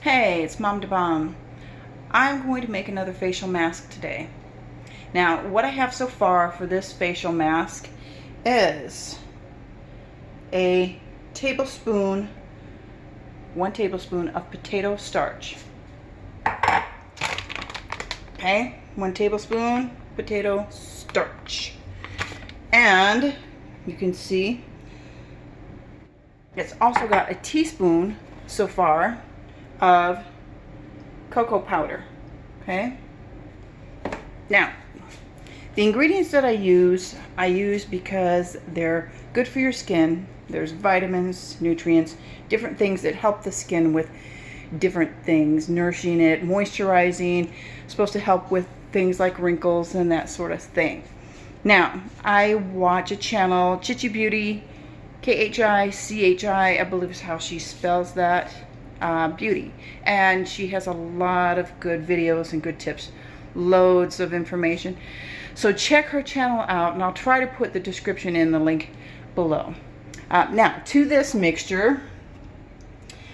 Hey, it's Mom to Bomb. I'm going to make another facial mask today. Now, what I have so far for this facial mask is a tablespoon, 1 tablespoon of potato starch. Okay, 1 tablespoon potato starch. And you can see it's also got a teaspoon so far of cocoa powder. Okay, now the ingredients that I use because they're good for your skin. There's vitamins, nutrients, different things that help the skin with different things, nourishing it, moisturizing, supposed to help with things like wrinkles and that sort of thing. Now, I watch a channel, Chichi Beauty, Khichi, I believe is how she spells that, beauty, and she has a lot of good videos and good tips, loads of information. So check her channel out, and I'll try to put the description in the link below. Now, to this mixture,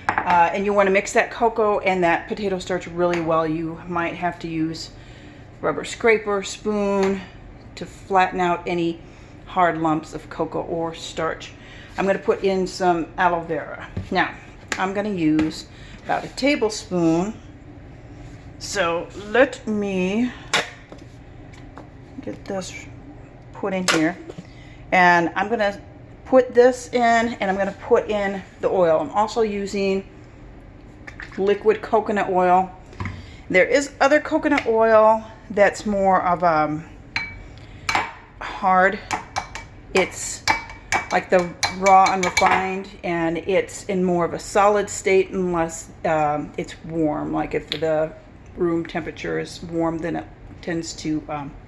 and you want to mix that cocoa and that potato starch really well. You might have to use rubber scraper, spoon to flatten out any hard lumps of cocoa or starch. I'm going to put in some aloe vera. Now, I'm going to use about a tablespoon. So let me get this put in here. And I'm going to put this in, and I'm going to put in the oil. I'm also using liquid coconut oil. There is other coconut oil that's more of hard. It's like the raw unrefined, and it's in more of a solid state unless it's warm. Like if the room temperature is warm, then it tends to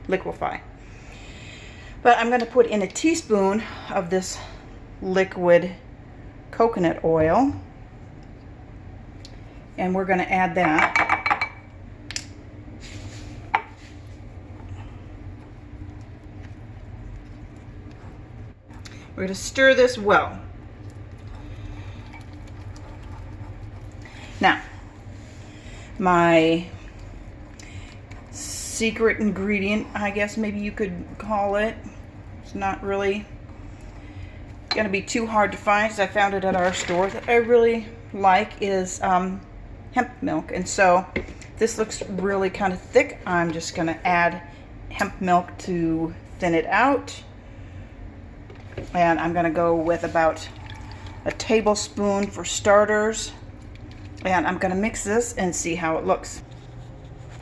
liquefy. But I'm going to put in a teaspoon of this liquid coconut oil, and we're going to add that. We're going to stir this well. Now, my secret ingredient, I guess maybe you could call it, it's not really going to be too hard to find because I found it at our store, that I really like is hemp milk. And so this looks really kind of thick. I'm just going to add hemp milk to thin it out. And I'm going to go with about a tablespoon for starters. And I'm going to mix this and see how it looks.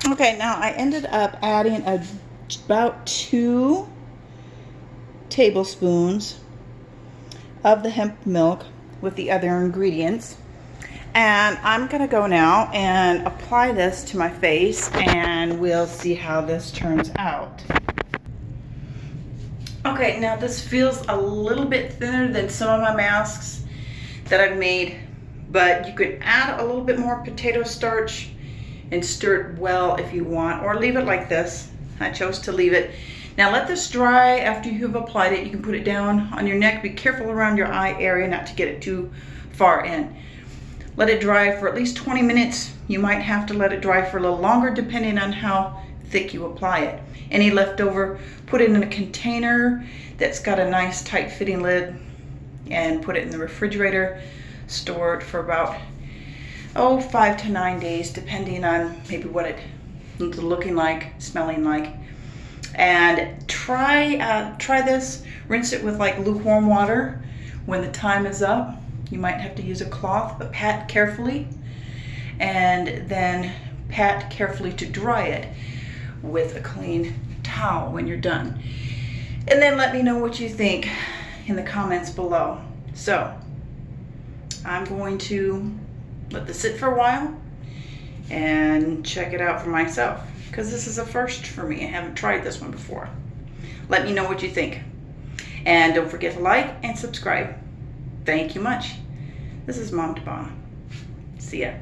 Okay, now I ended up adding about 2 tablespoons of the hemp milk with the other ingredients. And I'm going to go now and apply this to my face, and we'll see how this turns out. Okay, now this feels a little bit thinner than some of my masks that I've made, but you could add a little bit more potato starch and stir it well if you want, or leave it like this. I chose to leave it. Now let this dry after you've applied it. You can put it down on your neck. Be careful around your eye area not to get it too far in. Let it dry for at least 20 minutes. You might have to let it dry for a little longer depending on how thick you apply it. Any leftover, put it in a container that's got a nice tight fitting lid and put it in the refrigerator. Store it for about 5 to 9 days depending on maybe what it's looking like, smelling like. And try this. Rinse it with like lukewarm water. When the time is up, you might have to use a cloth, but pat carefully, and then pat carefully to dry it with a clean towel when you're done. And then let me know what you think in the comments below. So I'm going to let this sit for a while and check it out for myself, because this is a first for me. I haven't tried this one before. Let me know what you think. And don't forget to like and subscribe. Thank you much. This is Mom to Bomb. See ya.